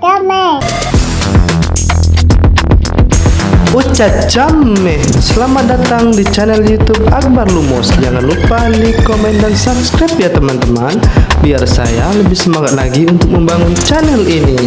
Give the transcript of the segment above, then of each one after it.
Jame. Ucacame, selamat datang di channel YouTube Akbar Lumos. Jangan lupa like, komen, dan subscribe ya teman-teman, biar saya lebih semangat lagi untuk membangun channel ini.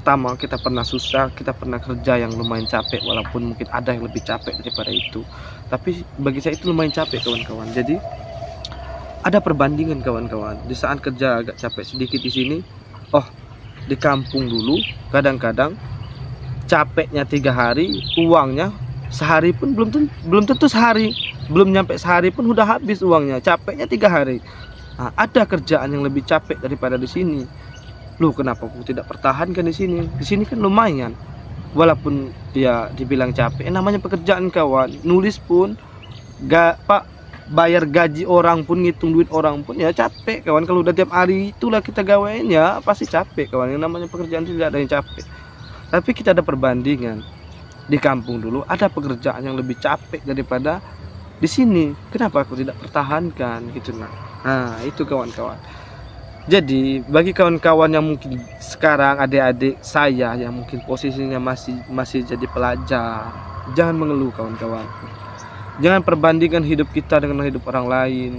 Pertama, kita pernah susah, kita pernah kerja yang lumayan capek, walaupun mungkin ada yang lebih capek daripada itu, tapi bagi saya itu lumayan capek kawan-kawan. Jadi ada perbandingan kawan-kawan. Di saat kerja agak capek sedikit di sini, di kampung dulu kadang-kadang capeknya 3 hari, uangnya sehari pun belum tentu sehari, belum nyampe sehari pun udah habis uangnya, capeknya 3 hari. Nah, ada kerjaan yang lebih capek daripada di sini. Loh, kenapa aku tidak pertahankan di sini? Di sini kan lumayan, walaupun ya dibilang capek, namanya pekerjaan kawan. Nulis pun bayar gaji orang pun, ngitung duit orang pun ya capek kawan. Kalau udah tiap hari itulah kita gawain, ya pasti capek kawan. Yang namanya pekerjaan tidak ada yang capek. Tapi kita ada perbandingan. Di kampung dulu ada pekerjaan yang lebih capek daripada di sini. Kenapa aku tidak pertahankan gitu? Nah itu kawan-kawan. Jadi bagi kawan-kawan yang mungkin sekarang, adik-adik saya yang mungkin posisinya masih jadi pelajar, jangan mengeluh kawan-kawan. Jangan perbandingkan hidup kita dengan hidup orang lain.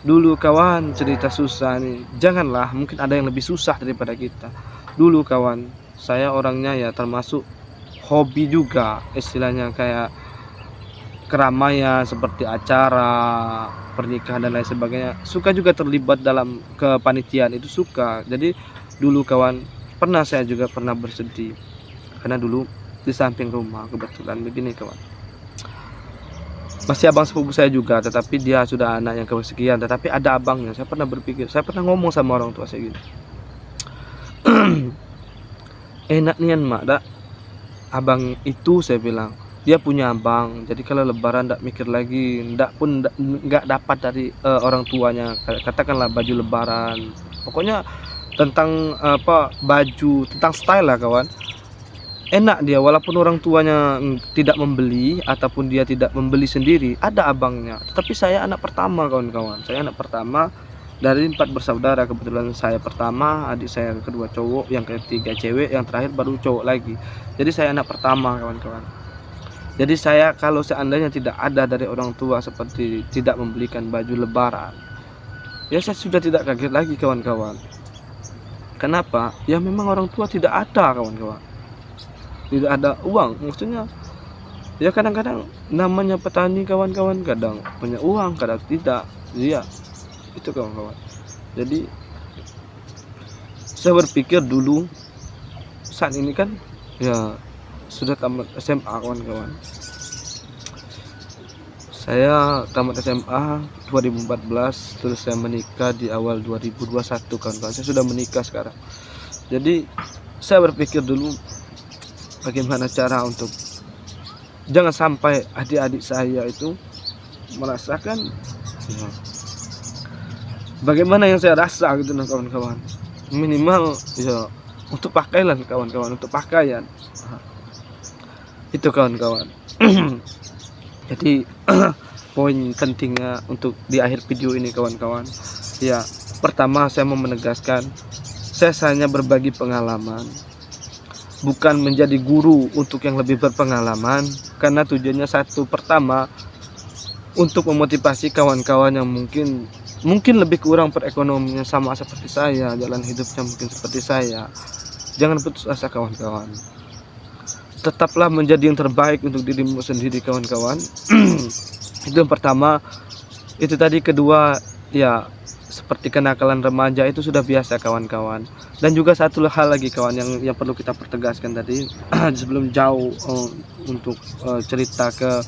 Dulu kawan cerita susah nih, janganlah, mungkin ada yang lebih susah daripada kita. Dulu kawan, saya orangnya ya termasuk hobi juga, istilahnya kayak keramaian seperti acara pernikahan dan lain sebagainya, suka juga terlibat dalam kepanitiaan, itu suka. Jadi dulu kawan, saya juga pernah bersedih karena dulu di samping rumah kebetulan begini kawan, masih abang sepupu saya juga, tetapi dia sudah anak yang kesekian, tetapi ada abangnya. Saya pernah berpikir, saya pernah ngomong sama orang tua saya gini, enak nian mak dak abang itu, saya bilang, dia punya abang, jadi kalau lebaran ndak mikir lagi, nggak dapat dari orang tuanya, katakanlah baju lebaran, pokoknya tentang baju, tentang style lah kawan. Enak dia, walaupun orang tuanya tidak membeli ataupun dia tidak membeli sendiri, ada abangnya. Tetapi saya anak pertama kawan-kawan, saya anak pertama dari 4 bersaudara. Kebetulan saya pertama, adik saya kedua cowok, yang ketiga cewek, yang terakhir baru cowok lagi. Jadi saya anak pertama kawan-kawan. Jadi saya kalau seandainya tidak ada dari orang tua seperti tidak membelikan baju lebaran, ya saya sudah tidak kaget lagi kawan-kawan. Kenapa? Ya memang orang tua tidak ada kawan-kawan, tidak ada uang. Maksudnya ya kadang-kadang namanya petani kawan-kawan, kadang punya uang, kadang tidak. Iya, itu kawan-kawan. Jadi saya berpikir dulu, saat ini kan ya sudah tamat SMA kawan-kawan. Saya tamat SMA 2014, terus saya menikah di awal 2021 kawan-kawan. Saya sudah menikah sekarang. Jadi saya berpikir dulu bagaimana cara untuk jangan sampai adik-adik saya itu merasakan ya, bagaimana yang saya rasa gitu kawan-kawan. Minimal ya untuk pakaian kawan-kawan, untuk pakaian. Itu kawan-kawan. Jadi poin pentingnya untuk di akhir video ini kawan-kawan, ya pertama saya mau menegaskan, saya hanya berbagi pengalaman, bukan menjadi guru untuk yang lebih berpengalaman, karena tujuannya satu, pertama untuk memotivasi kawan-kawan yang mungkin lebih kurang perekonomiannya sama seperti saya, jalan hidupnya mungkin seperti saya. Jangan putus asa kawan-kawan, tetaplah menjadi yang terbaik untuk dirimu sendiri kawan-kawan. Itu yang pertama. Itu tadi. Kedua, ya seperti kenakalan remaja itu sudah biasa kawan-kawan. Dan juga satu hal lagi kawan yang perlu kita pertegaskan tadi sebelum jauh untuk cerita ke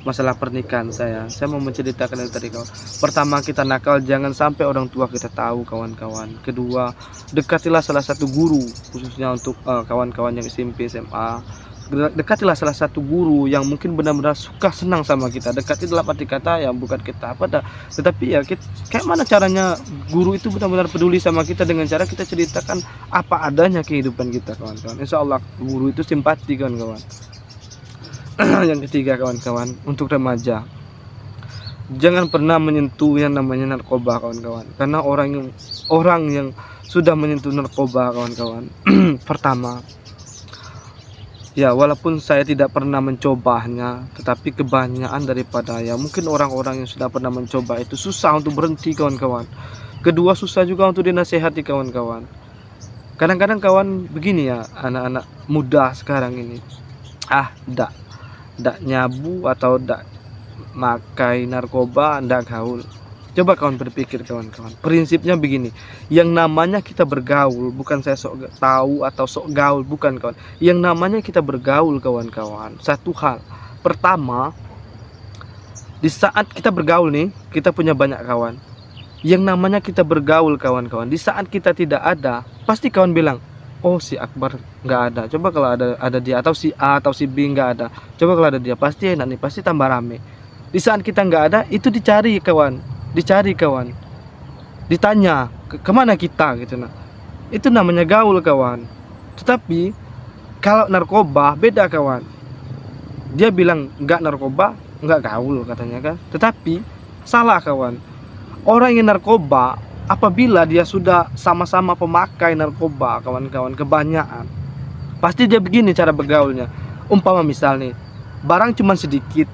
masalah pernikahan saya mau menceritakan dari tadi kawan. Pertama, kita nakal jangan sampai orang tua kita tahu kawan-kawan. Kedua, dekatilah salah satu guru, khususnya untuk kawan-kawan yang SMP SMA, dekatilah salah satu guru yang mungkin benar-benar suka senang sama kita. Dekati dalam arti kata ya bukan kita apa dah, tetapi ya kayak mana caranya guru itu benar-benar peduli sama kita dengan cara kita ceritakan apa adanya kehidupan kita, kawan-kawan. Insya Allah guru itu simpati, kawan-kawan. Yang ketiga, kawan-kawan, untuk remaja, jangan pernah menyentuh yang namanya narkoba, kawan-kawan. Karena orang yang sudah menyentuh narkoba, kawan-kawan, pertama, ya walaupun saya tidak pernah mencobanya, tetapi kebanyakan daripada ya mungkin orang-orang yang sudah pernah mencoba itu susah untuk berhenti, kawan-kawan. Kedua, susah juga untuk dinasehati, kawan-kawan. Kadang-kadang kawan begini ya, anak-anak muda sekarang ini, ndak nyabu atau ndak makai narkoba, ndak gaul. Coba kawan berpikir, kawan-kawan, prinsipnya begini, yang namanya kita bergaul, bukan saya sok tahu atau sok gaul, bukan, kawan. Yang namanya kita bergaul, kawan-kawan, satu hal, pertama, di saat kita bergaul nih, kita punya banyak kawan. Yang namanya kita bergaul, kawan-kawan, di saat kita tidak ada, pasti kawan bilang, oh si Akbar nggak ada, coba kalau ada dia, atau si A atau si B nggak ada, coba kalau ada dia pasti enak nih, pasti tambah rame. Di saat kita nggak ada, itu dicari, kawan, ditanya kemana kita gitu. Nah, itu namanya gaul, kawan. Tetapi kalau narkoba beda, kawan. Dia bilang nggak narkoba, nggak gaul katanya kan, tetapi salah, kawan. Orang yang narkoba, apabila dia sudah sama-sama pemakai narkoba, kawan-kawan, kebanyakan, pasti dia begini cara bergaulnya. Umpama misal nih, barang cuma sedikit,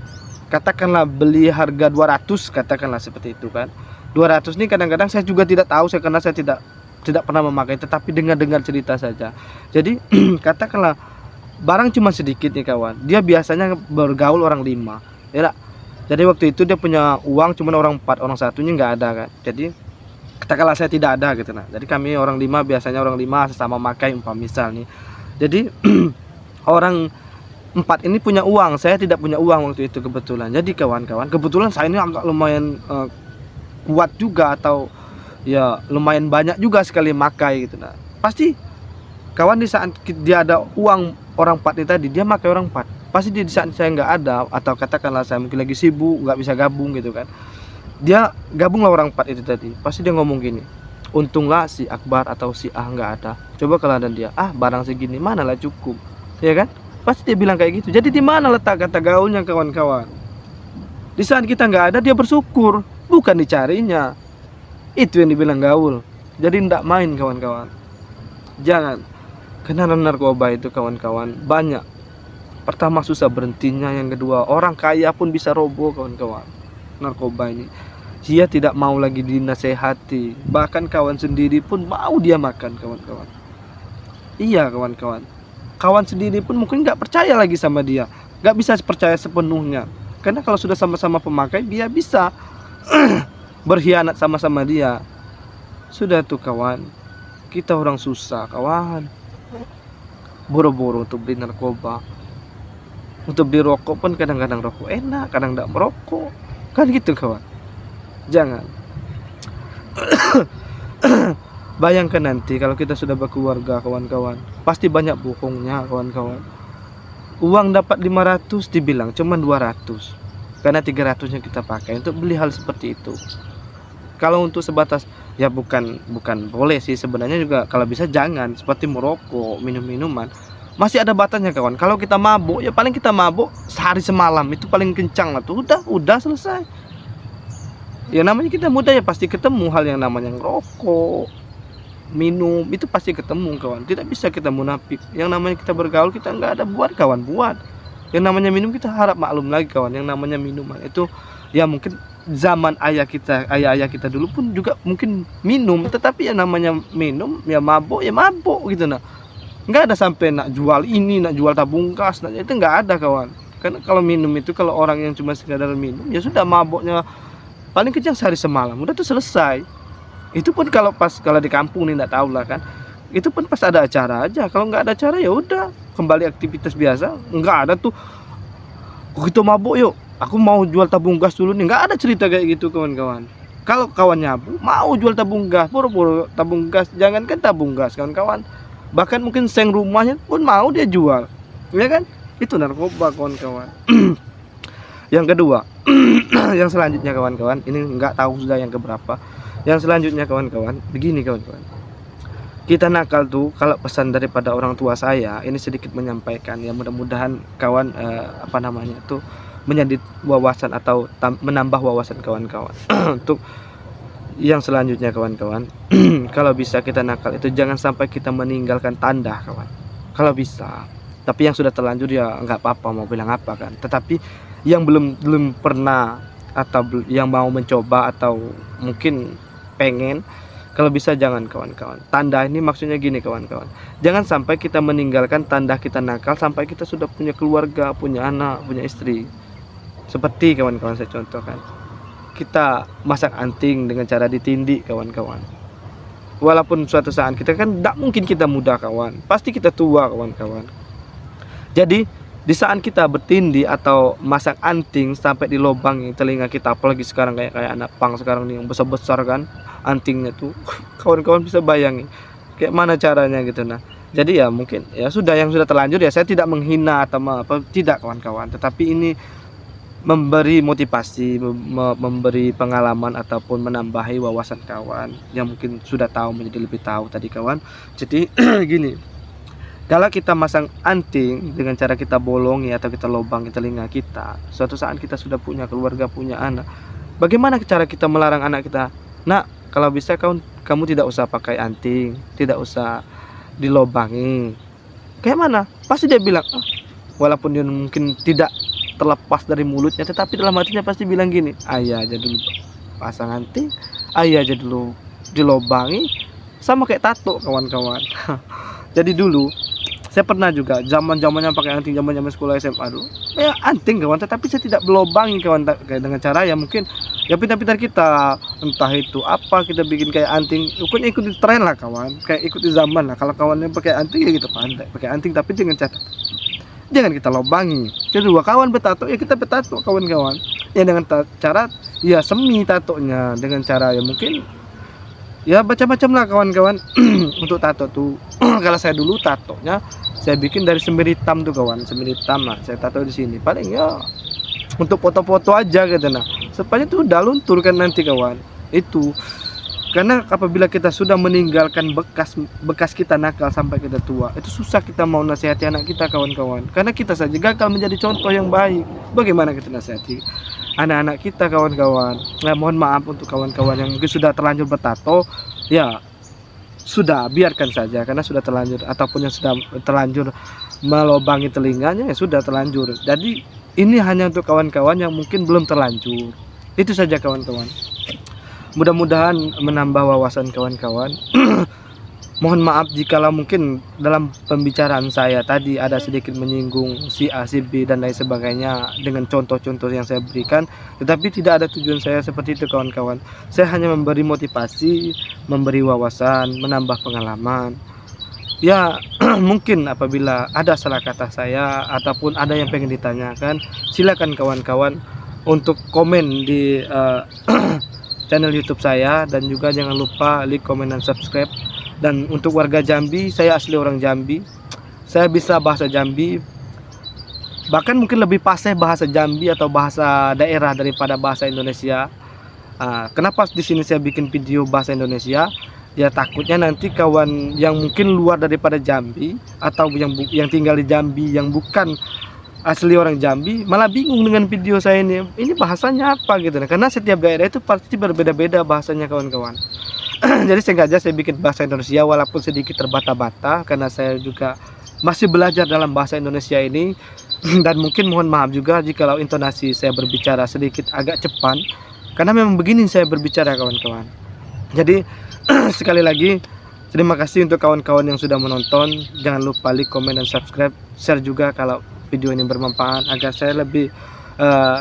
katakanlah beli harga 200, katakanlah seperti itu kan. 200 ini kadang-kadang saya juga tidak tahu, karena saya tidak pernah memakai, tetapi dengar cerita saja. Jadi katakanlah barang cuma sedikit nih, kawan. Dia biasanya bergaul orang 5. Ya, jadi waktu itu dia punya uang cuma orang 4, orang satunya nggak ada kan. Jadi katakanlah saya tidak ada gitu. Nah, jadi kami orang 5, biasanya orang 5 sesama makai, umpama misal nih. Jadi orang 4 ini punya uang, saya tidak punya uang waktu itu kebetulan. Jadi kawan-kawan, kebetulan saya ini agak lumayan kuat juga, atau ya lumayan banyak juga sekali makai gitu. Nah, pasti kawan di saat dia ada uang orang 4 ini tadi, dia makai orang 4. Pasti di saat saya nggak ada, atau katakanlah saya mungkin lagi sibuk, nggak bisa gabung gitu kan, dia gabunglah orang 4 itu tadi. Pasti dia ngomong gini, untunglah si Akbar atau si A nggak ada, coba kalau ada dia, barang segini mana lah cukup, ya kan. Pasti dia bilang kayak gitu. Jadi di mana letak kata gaulnya, kawan-kawan? Di saat kita nggak ada, dia bersyukur, bukan dicarinya. Itu yang dibilang gaul. Jadi ndak main, kawan-kawan. Jangan. Karena narkoba itu, kawan-kawan, banyak. Pertama susah berhentinya, yang kedua orang kaya pun bisa roboh, kawan-kawan. Narkoba ini, dia tidak mau lagi dinasehati, bahkan kawan sendiri pun mau dia makan, kawan-kawan. Iya, kawan-kawan. Kawan sendiri pun mungkin nggak percaya lagi sama dia, nggak bisa percaya sepenuhnya, karena kalau sudah sama-sama pemakai, dia bisa berkhianat sama-sama dia. Sudah tuh, kawan, kita orang susah, kawan, boro-boro untuk beli narkoba. Untuk beli rokok pun kadang-kadang rokok enak, kadang nggak merokok, kan gitu, kawan. Jangan. Bayangkan nanti kalau kita sudah berkeluarga, kawan-kawan, pasti banyak bohongnya, kawan-kawan. Uang dapat 500 dibilang cuma 200, karena 300-nya kita pakai untuk beli hal seperti itu. Kalau untuk sebatas, ya bukan boleh sih sebenarnya juga, kalau bisa jangan, seperti merokok, minum-minuman, masih ada batasnya, kawan. Kalau kita mabuk, ya paling kita mabuk sehari semalam, itu paling kencang lah tuh, udah selesai. Ya namanya kita muda, ya pasti ketemu hal yang namanya ngerokok, minum, itu pasti ketemu, kawan. Tidak bisa kita munafik. Yang namanya kita bergaul, kita nggak ada buat, kawan, buat. Yang namanya minum, kita harap maklum lagi, kawan. Yang namanya minuman itu, ya mungkin zaman ayah ayah kita dulu pun juga mungkin minum, tetapi yang namanya minum, ya mabuk gitu. Nah, nggak ada sampai nak jual ini, nak jual tabung gas, itu nggak ada, kawan. Karena kalau minum itu, kalau orang yang cuma sekadar minum, ya sudah, mabuknya paling kejang sehari semalam, udah tuh selesai. Itu pun kalau di kampung nih, nggak tahu lah kan, itu pun pas ada acara aja. Kalau nggak ada acara, ya udah kembali aktivitas biasa. Nggak ada tuh, kita mabuk yuk, aku mau jual tabung gas dulu nih, nggak ada cerita kayak gitu, kawan-kawan. Kalau kawan nyabu mau jual tabung gas, boro-boro tabung gas, jangankan tabung gas, kawan-kawan, bahkan mungkin seng rumahnya pun mau dia jual, ya kan. Itu narkoba kawan-kawan. Yang kedua, yang selanjutnya kawan-kawan, ini nggak tahu sudah yang keberapa. Yang selanjutnya kawan-kawan, begini kawan-kawan. Kita nakal tuh, kalau pesan daripada orang tua saya, ini sedikit menyampaikan ya, mudah-mudahan kawan apa namanya tuh menjadi wawasan atau menambah wawasan kawan-kawan. Untuk yang selanjutnya kawan-kawan, kalau bisa kita nakal itu jangan sampai kita meninggalkan tanda kawan. Kalau bisa, tapi yang sudah terlanjur ya nggak apa-apa, mau bilang apa kan. Tetapi yang belum pernah atau yang mau mencoba atau mungkin pengen, kalau bisa jangan kawan-kawan. Tanda ini maksudnya gini kawan-kawan, jangan sampai kita meninggalkan tanda kita nakal sampai kita sudah punya keluarga, punya anak, punya istri. Seperti kawan-kawan saya contohkan, kita masak anting dengan cara ditindik kawan-kawan. Walaupun suatu saat kita kan tidak mungkin kita muda kawan, pasti kita tua kawan-kawan. Jadi di saat kita bertindih atau masak anting sampai di lubang telinga kita, apalagi sekarang kayak anak pang sekarang nih yang besar-besar kan antingnya tuh, kawan-kawan bisa bayangin kayak mana caranya gitu. Nah, jadi ya mungkin ya sudah, yang sudah terlanjur ya, saya tidak menghina atau apa, tidak kawan-kawan, tetapi ini memberi motivasi, memberi pengalaman ataupun menambahi wawasan kawan yang mungkin sudah tahu menjadi lebih tahu tadi kawan. Jadi gini, kalau kita masang anting dengan cara kita bolongi atau kita lobangi telinga kita, suatu saat kita sudah punya keluarga, punya anak, bagaimana cara kita melarang anak kita? Nah, kalau bisa kamu tidak usah pakai anting, tidak usah dilobangi. Kayak mana? Pasti dia bilang, walaupun dia mungkin tidak terlepas dari mulutnya, tetapi dalam hatinya pasti bilang gini, ayah aja dulu pasang anting, ayah aja dulu dilobangi, sama kayak tato kawan-kawan. Jadi dulu saya pernah juga zaman-zamannya pakai anting, zaman-zaman sekolah SMA dulu. Ya anting kawan, tetapi saya tidak melobangi kawan, dengan cara ya mungkin ya pintar-pintar kita, entah itu apa kita bikin kayak anting, pokoknya ikuti tren lah kawan, kayak ikuti zaman lah. Kalau kawannya pakai anting ya kita pandai pakai anting, tapi dengan cara jangan kita lobangi. Kedua, kawan bertato ya kita bertato kawan-kawan, ya dengan cara ya semi tatonya, dengan cara ya mungkin ya macam-macam lah kawan-kawan. Untuk tato tuh kalau saya dulu tatonya saya bikin dari semir hitam tuh kawan, semir hitam lah saya tato di sini, paling ya untuk foto-foto aja gitu. Nah, supaya tuh udah luntur kan nanti kawan. Itu karena apabila kita sudah meninggalkan bekas kita nakal sampai kita tua, itu susah kita mau nasihati anak kita kawan-kawan, karena kita saja gagal menjadi contoh yang baik. Bagaimana kita nasihati anak-anak kita kawan-kawan? Nah, mohon maaf untuk kawan-kawan yang mungkin sudah terlanjur bertato, ya sudah biarkan saja, karena sudah terlanjur, ataupun yang sudah terlanjur melobangi telinganya ya sudah terlanjur. Jadi ini hanya untuk kawan-kawan yang mungkin belum terlanjur. Itu saja kawan-kawan, mudah-mudahan menambah wawasan kawan-kawan. Mohon maaf jikalau mungkin dalam pembicaraan saya tadi ada sedikit menyinggung si A, si B dan lain sebagainya dengan contoh-contoh yang saya berikan, tetapi tidak ada tujuan saya seperti itu kawan-kawan. Saya hanya memberi motivasi, memberi wawasan, menambah pengalaman. Ya mungkin apabila ada salah kata saya ataupun ada yang pengen ditanyakan, silakan kawan-kawan untuk komen di channel YouTube saya, dan juga jangan lupa like, komen, dan subscribe. Dan untuk warga Jambi, saya asli orang Jambi, saya bisa bahasa Jambi, bahkan mungkin lebih fasih bahasa Jambi atau bahasa daerah daripada bahasa Indonesia. Kenapa di sini saya bikin video bahasa Indonesia? Ya takutnya nanti kawan yang mungkin luar daripada Jambi atau yang tinggal di Jambi yang bukan asli orang Jambi malah bingung dengan video saya ini bahasanya apa gitu. Karena setiap daerah itu pasti berbeda-beda bahasanya kawan-kawan. Jadi sengaja saya bikin bahasa Indonesia walaupun sedikit terbata-bata, karena saya juga masih belajar dalam bahasa Indonesia ini. Dan mungkin mohon maaf juga jikalau intonasi saya berbicara sedikit agak cepat, karena memang begini saya berbicara kawan-kawan. Jadi sekali lagi terima kasih untuk kawan-kawan yang sudah menonton. Jangan lupa like, komen, dan subscribe, share juga kalau video ini bermanfaat, agar saya lebih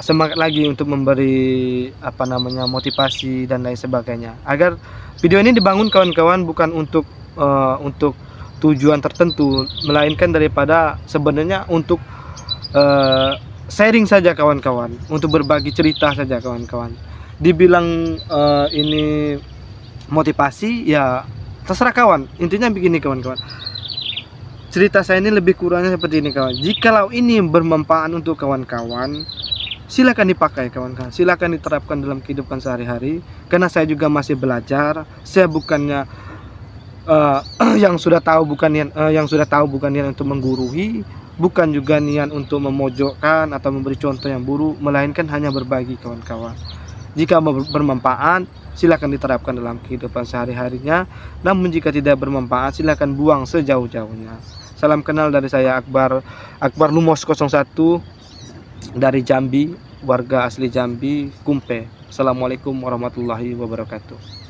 semangat lagi untuk memberi motivasi dan lain sebagainya, agar video ini dibangun kawan-kawan bukan untuk tujuan tertentu, melainkan daripada sebenarnya untuk sharing saja kawan-kawan, untuk berbagi cerita saja kawan-kawan. Dibilang ini motivasi ya terserah kawan, intinya begini kawan-kawan, cerita saya ini lebih kurangnya seperti ini kawan. Jikalau ini bermanfaat untuk kawan-kawan, silakan dipakai kawan-kawan, silakan diterapkan dalam kehidupan sehari-hari. Karena saya juga masih belajar, saya bukannya yang sudah tahu, bukan niat untuk menggurui, bukan juga niat untuk memojokkan atau memberi contoh yang buruk, melainkan hanya berbagi kawan-kawan. Jika bermanfaat, silakan diterapkan dalam kehidupan sehari-harinya. Namun jika tidak bermanfaat, silakan buang sejauh-jauhnya. Salam kenal dari saya, Akbar Lumos 01 dari Jambi, warga asli Jambi, Kumpe. Assalamualaikum warahmatullahi wabarakatuh.